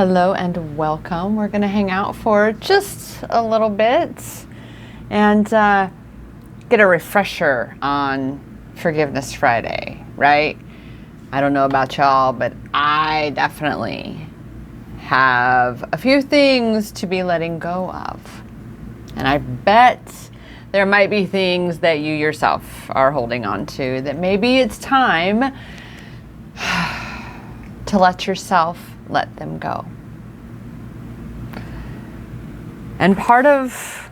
Hello and welcome. We're going to hang out for just a little bit and get a refresher on Forgiveness Friday, right? I don't know about y'all, but I definitely have a few things to be letting go of. And I bet there might be things that you yourself are holding on to that maybe it's time to let yourself let them go. And part of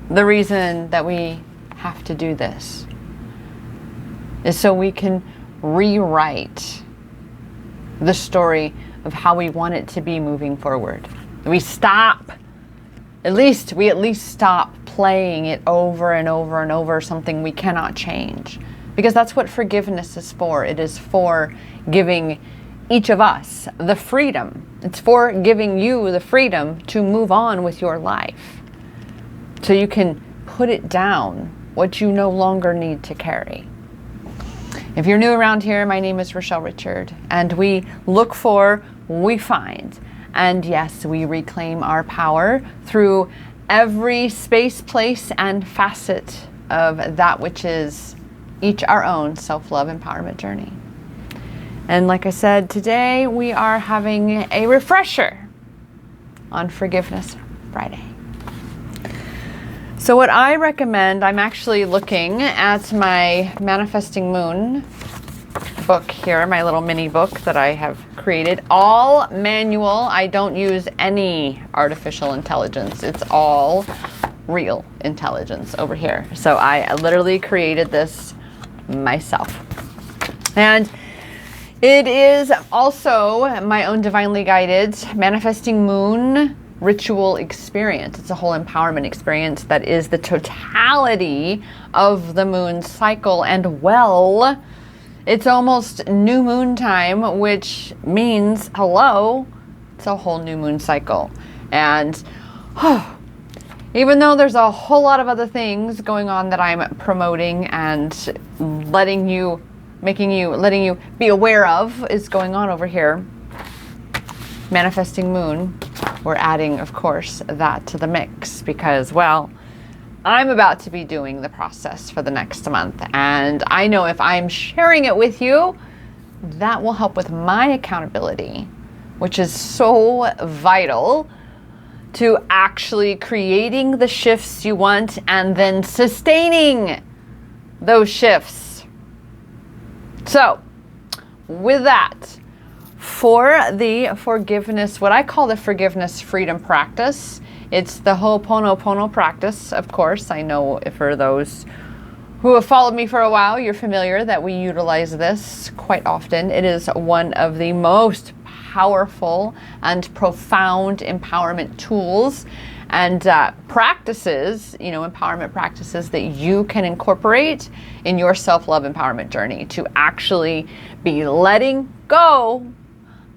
the reason that we have to do this is so we can rewrite the story of how we want it to be moving forward. We at least stop playing it over and over and over, something we cannot change. Because that's what forgiveness is for. It is for giving each of us the freedom. It's for giving you the freedom to move on with your life. So you can put it down, what you no longer need to carry. If you're new around here, my name is Rochelle Richard, and we look for, we find, and yes, we reclaim our power through every space, place, and facet of that which is each our own self-love empowerment journey. And like I said, today we are having a refresher on Forgiveness Friday. So what I recommend, I'm actually looking at my Manifesting Moon book here, my little mini book that I have created. All manual. I don't use any artificial intelligence. It's all real intelligence over here. So I literally created this myself. And it is also my own divinely guided Manifesting Moon ritual experience. It's a whole empowerment experience that is the totality of the moon cycle. And well, it's almost new moon time, which means, hello, it's a whole new moon cycle. And even though there's a whole lot of other things going on that I'm promoting and letting you be aware of is going on over here, Manifesting Moon, we're adding, of course, that to the mix because, well, I'm about to be doing the process for the next month. And I know if I'm sharing it with you, that will help with my accountability, which is so vital to actually creating the shifts you want and then sustaining those shifts. So, with that, for the forgiveness, what I call the forgiveness freedom practice, it's the Ho'oponopono practice, of course. I know for those who have followed me for a while, you're familiar that we utilize this quite often. It is one of the most powerful and profound empowerment tools and practices, empowerment practices that you can incorporate in your self-love empowerment journey to actually be letting go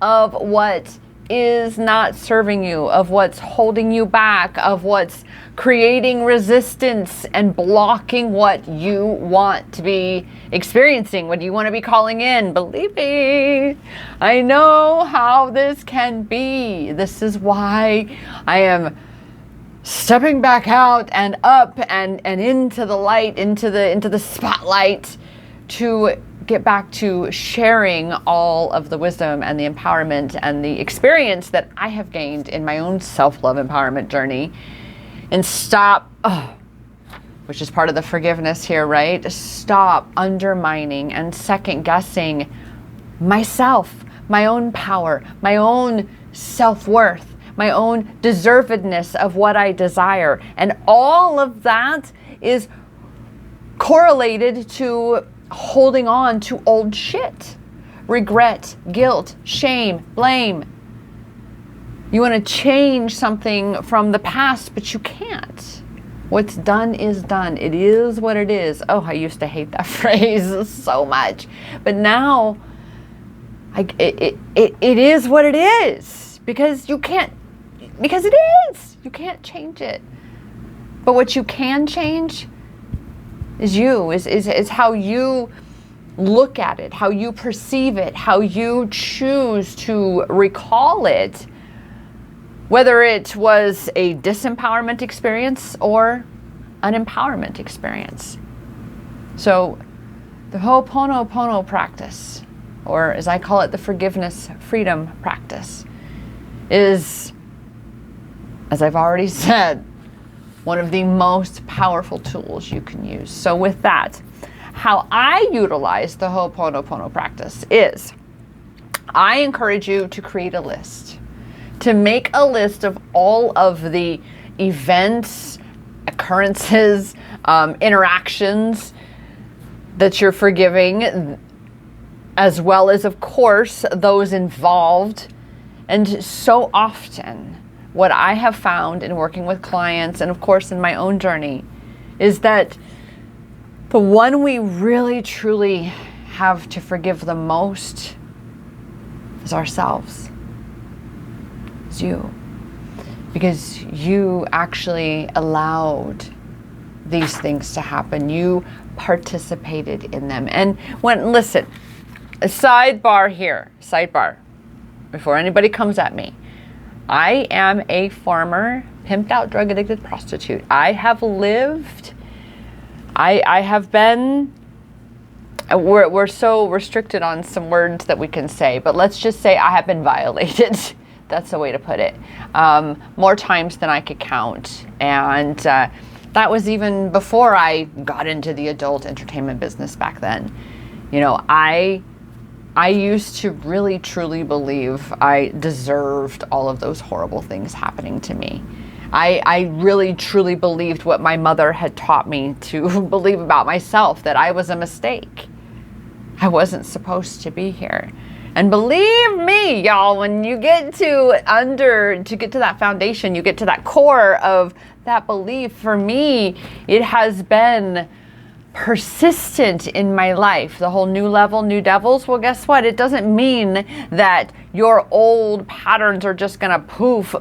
of what is not serving you, of what's holding you back, of what's creating resistance and blocking what you want to be experiencing, what you want to be calling in. Believe me, I know how this can be. This is why I am stepping back out and up and into the light, into the spotlight, to get back to sharing all of the wisdom and the empowerment and the experience that I have gained in my own self-love empowerment journey, and stop, which is part of the forgiveness here, right? Stop undermining and second guessing myself, my own power, my own self-worth, my own deservedness of what I desire. And all of that is correlated to holding on to old shit. Regret, guilt, shame, blame. You want to change something from the past, but you can't. What's done is done. It is what it is. Oh, I used to hate that phrase so much. But now, it is what it is. Because it is. You can't change it. But what you can change is you, is how you look at it, how you perceive it, how you choose to recall it, whether it was a disempowerment experience or an empowerment experience. So the Ho'oponopono practice, or as I call it, the forgiveness freedom practice, is, as I've already said, one of the most powerful tools you can use. So with that, how I utilize the Ho'oponopono practice is I encourage you to create a list, to make a list of all of the events, occurrences, interactions that you're forgiving, as well as, of course, those involved. And so often, what I have found in working with clients, and of course in my own journey, is that the one we really truly have to forgive the most is ourselves. It's you. Because you actually allowed these things to happen. You participated in them. And listen, a sidebar here, before anybody comes at me. I am a former pimped out drug addicted prostitute. I have lived, I have been, we're so restricted on some words that we can say, but let's just say I have been violated. That's the way to put it. More times than I could count. And that was even before I got into the adult entertainment business back then. You know, I used to really truly believe I deserved all of those horrible things happening to me. I really truly believed what my mother had taught me to believe about myself, that I was a mistake. I wasn't supposed to be here. And believe me, y'all, when you get to that foundation, you get to that core of that belief, for me, it has been persistent in my life. The whole new level, new devils. Well, guess what? It doesn't mean that your old patterns are just gonna poof,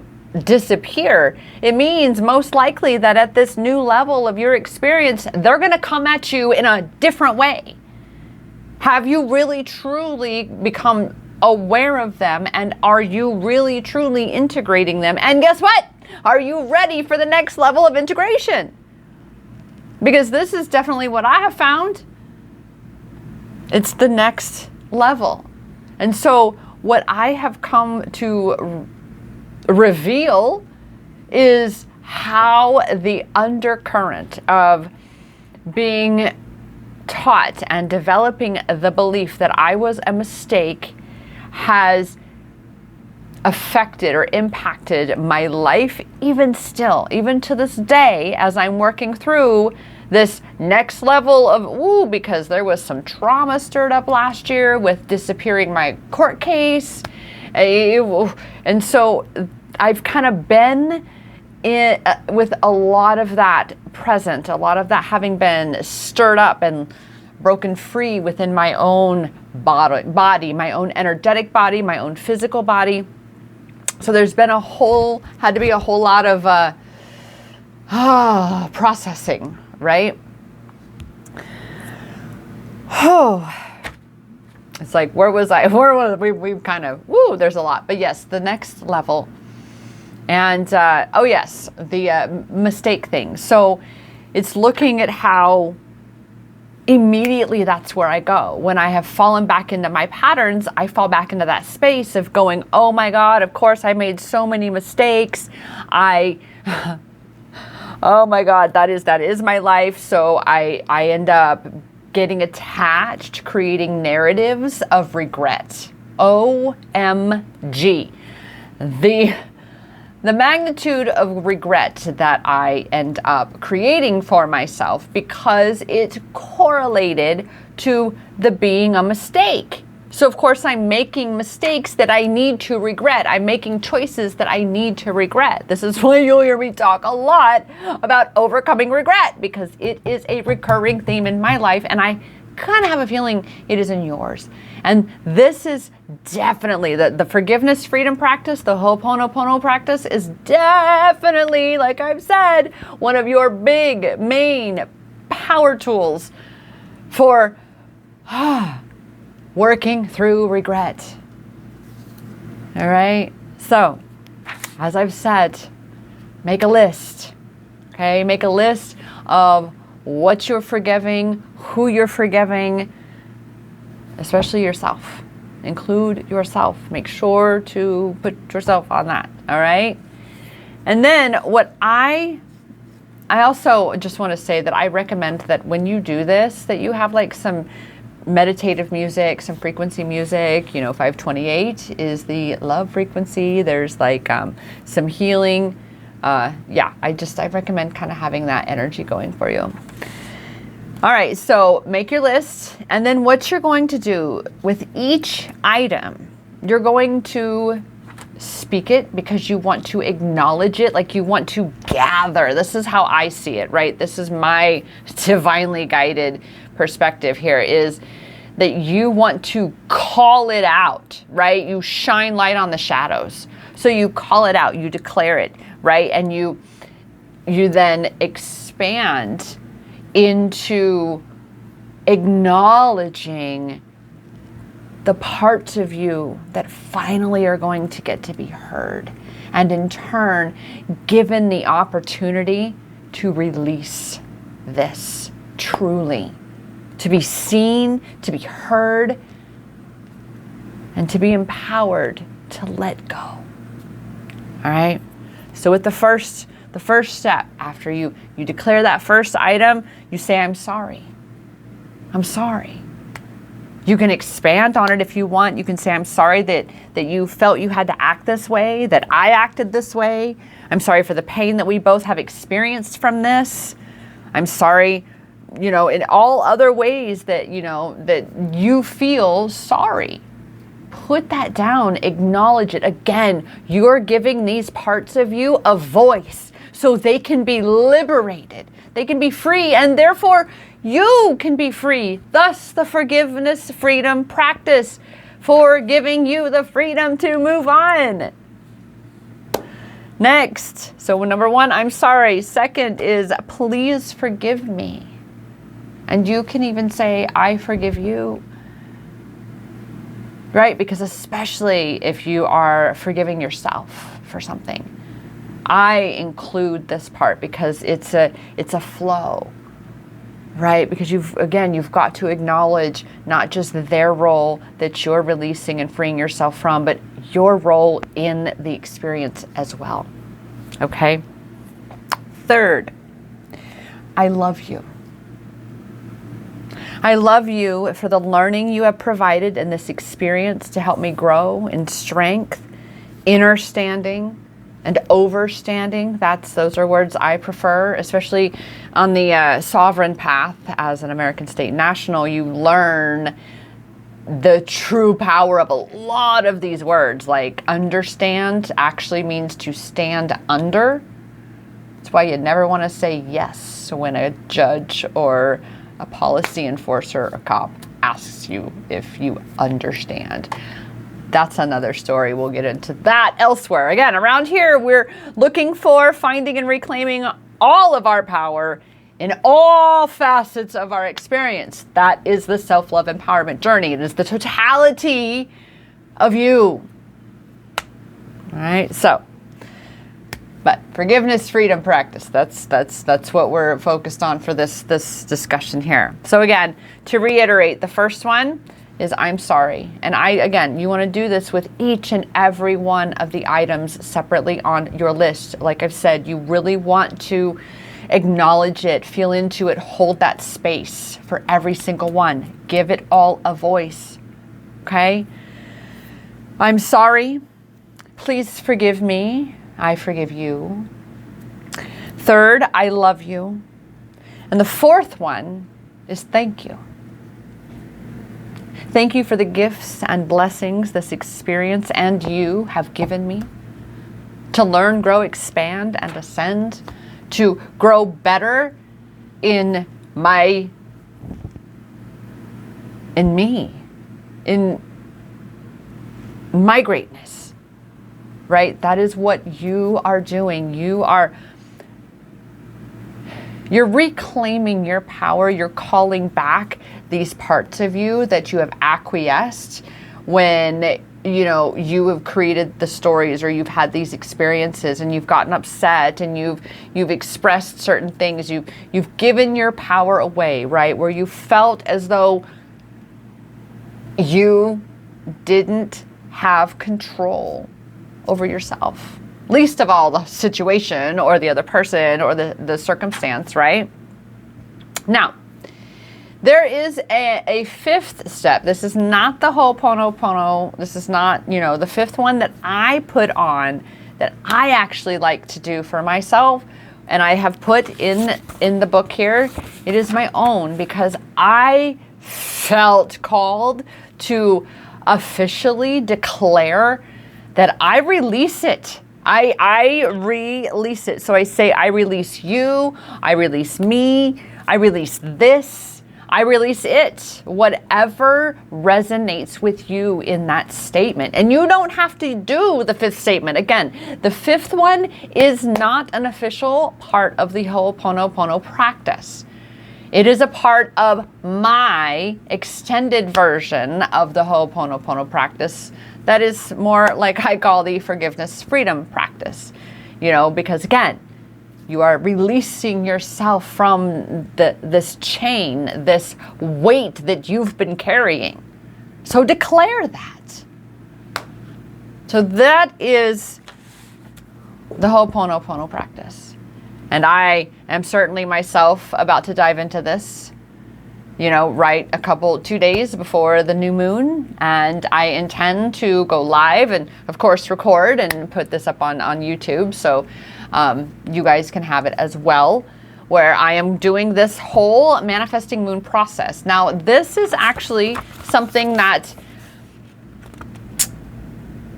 disappear. It means most likely that at this new level of your experience, they're gonna come at you in a different way. Have you really truly become aware of them, and are you really truly integrating them? And guess what? Are you ready for the next level of integration? Because this is definitely what I have found. It's the next level. And so what I have come to reveal is how the undercurrent of being taught and developing the belief that I was a mistake has affected or impacted my life, even still, even to this day, as I'm working through this next level of, because there was some trauma stirred up last year with disappearing my court case. And so I've kind of been with a lot of that present, a lot of that having been stirred up and broken free within my own body, my own energetic body, my own physical body. So there's been had to be a whole lot of processing, right? Oh, it's like, where was I? We've kind of, there's a lot. But yes, the next level. And, the mistake thing. So it's looking at how immediately that's where I go. When I have fallen back into my patterns, I fall back into that space of going, oh my God, of course I made so many mistakes. Oh my God, that is my life. So I end up getting attached, creating narratives of regret. OMG. The magnitude of regret that I end up creating for myself, because it's correlated to the being a mistake. So of course I'm making mistakes that I need to regret. I'm making choices that I need to regret. This is why you'll hear me talk a lot about overcoming regret, because it is a recurring theme in my life, and I kind of have a feeling it is in yours. And this is definitely the forgiveness freedom practice, the Ho'oponopono practice is definitely, like I've said, one of your big main power tools for Working through regret. All right. So, as I've said, make a list. Okay. Make a list of what you're forgiving, who you're forgiving, especially yourself. Include yourself. Make sure to put yourself on that. All right. And then what I also just want to say that I recommend that when you do this, that you have like some meditative music, some frequency music. 528 is the love frequency. There's like some healing. I recommend kind of having that energy going for you. All right, so make your list, and then what you're going to do with each item, you're going to speak it because you want to acknowledge it, like you want to gather. This is how I see it, right? This is my divinely guided perspective here, is that you want to call it out, right? You shine light on the shadows. So you call it out, you declare it, right? And you then expand into acknowledging the parts of you that finally are going to get to be heard, and in turn given the opportunity to release this truly, to be seen, to be heard, and to be empowered to let go. All right. So with the first step, after you declare that first item, you say, I'm sorry. I'm sorry. You can expand on it if you want. You can say, I'm sorry that you felt you had to act this way, that I acted this way. I'm sorry for the pain that we both have experienced from this. I'm sorry, in all other ways that you feel sorry. Put that down, acknowledge it. Again, you're giving these parts of you a voice so they can be liberated. They can be free, and therefore you can be free. Thus, the forgiveness freedom practice for giving you the freedom to move on. Next, so number one, I'm sorry. Second is, please forgive me. And you can even say, I forgive you. Right? Because especially if you are forgiving yourself for something, I include this part because it's a flow, right? Because you've got to acknowledge not just their role that you're releasing and freeing yourself from, but your role in the experience as well. Okay? Third, I love you. I love you for the learning you have provided in this experience to help me grow in strength, inner standing, and overstanding. Those are words I prefer, especially on the sovereign path as an American state national. You learn the true power of a lot of these words, like understand actually means to stand under. That's why you never want to say yes when a judge or a policy enforcer or cop asks you if you understand. That's another story. We'll get into that elsewhere. Again, around here, we're looking for finding and reclaiming all of our power in all facets of our experience. That is the self-love empowerment journey. It is the totality of you. All right, so, but forgiveness, freedom practice, that's what we're focused on for this discussion here. So again, to reiterate, the first one is I'm sorry. And you want to do this with each and every one of the items separately on your list. Like I've said, you really want to acknowledge it, feel into it, hold that space for every single one. Give it all a voice. Okay? I'm sorry. Please forgive me. I forgive you. Third, I love you. And the fourth one is thank you. Thank you for the gifts and blessings this experience and you have given me to learn, grow, expand, and ascend, to grow better in me, in my greatness, right? That is what you are doing. You are You're reclaiming your power. You're calling back these parts of you that you have acquiesced when, you know, you have created the stories or you've had these experiences and you've gotten upset and you've expressed certain things. You've given your power away, right? Where you felt as though you didn't have control over yourself. Least of all the situation or the other person or the circumstance, right? Now, there is a fifth step. This is not the Ho'oponopono. This is not, you know, the fifth one that I put on that I actually like to do for myself. And I have put in the book here. It is my own because I felt called to officially declare that I release it. I release it. So I say, I release you, I release me, I release this, I release it. Whatever resonates with you in that statement. And you don't have to do the fifth statement. Again, the fifth one is not an official part of the Ho'oponopono practice. It is a part of my extended version of the Ho'oponopono practice that is more like I call the forgiveness freedom practice. You know, because again, you are releasing yourself from this chain, this weight that you've been carrying. So declare that. So that is the Ho'oponopono practice. And I am certainly myself about to dive into this, you know, right 2 days before the new moon. And I intend to go live and, of course, record and put this up on YouTube. So you guys can have it as well, where I am doing this whole manifesting moon process. Now, this is actually something that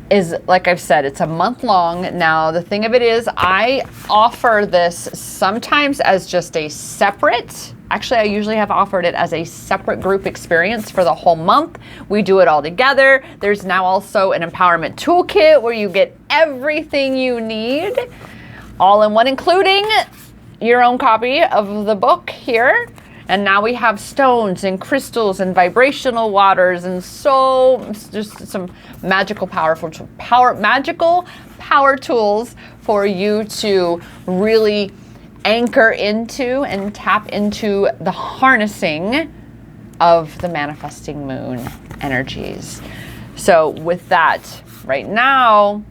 is, like I've said, it's a month long. Now, the thing of it is, I offer this sometimes as just a separate, actually, I usually have offered it as a separate group experience for the whole month. We do it all together. There's now also an empowerment toolkit where you get everything you need, all in one, including your own copy of the book here. And now we have stones and crystals and vibrational waters and just some magical power tools for you to really anchor into and tap into the harnessing of the manifesting moon energies. So with that, right now,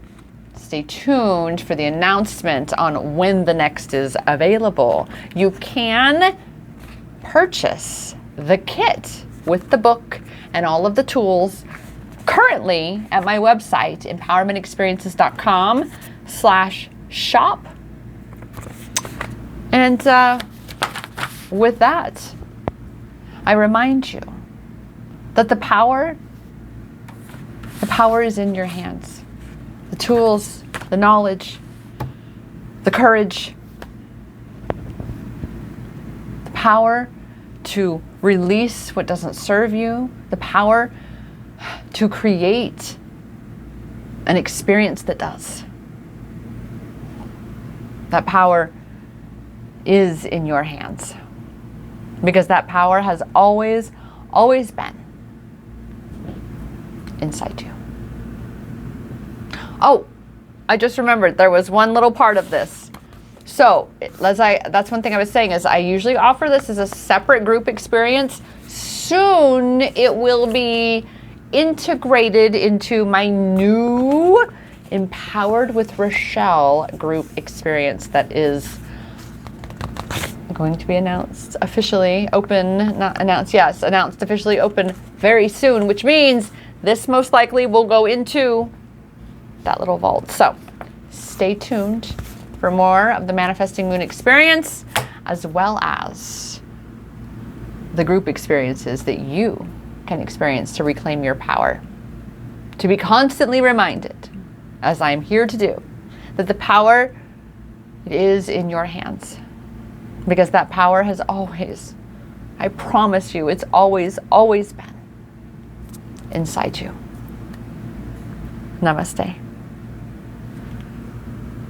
stay tuned for the announcement on when the next is available. You can purchase the kit with the book and all of the tools currently at my website, empowermentexperiences.com/shop. And with that, I remind you that the power is in your hands. The tools, the knowledge, the courage, the power to release what doesn't serve you, the power to create an experience that does. That power is in your hands, because that power has always been inside you. Oh, I just remembered there was one little part of this. So that's one thing I was saying is I usually offer this as a separate group experience. Soon it will be integrated into my new Empowered with Rochelle group experience that is going to be announced officially announced officially open very soon, which means this most likely will go into that little vault. So stay tuned for more of the Manifesting Moon experience, as well as the group experiences that you can experience to reclaim your power. To be constantly reminded, as I am here to do, that the power is in your hands. Because that power has always, I promise you, it's always been inside you. Namaste.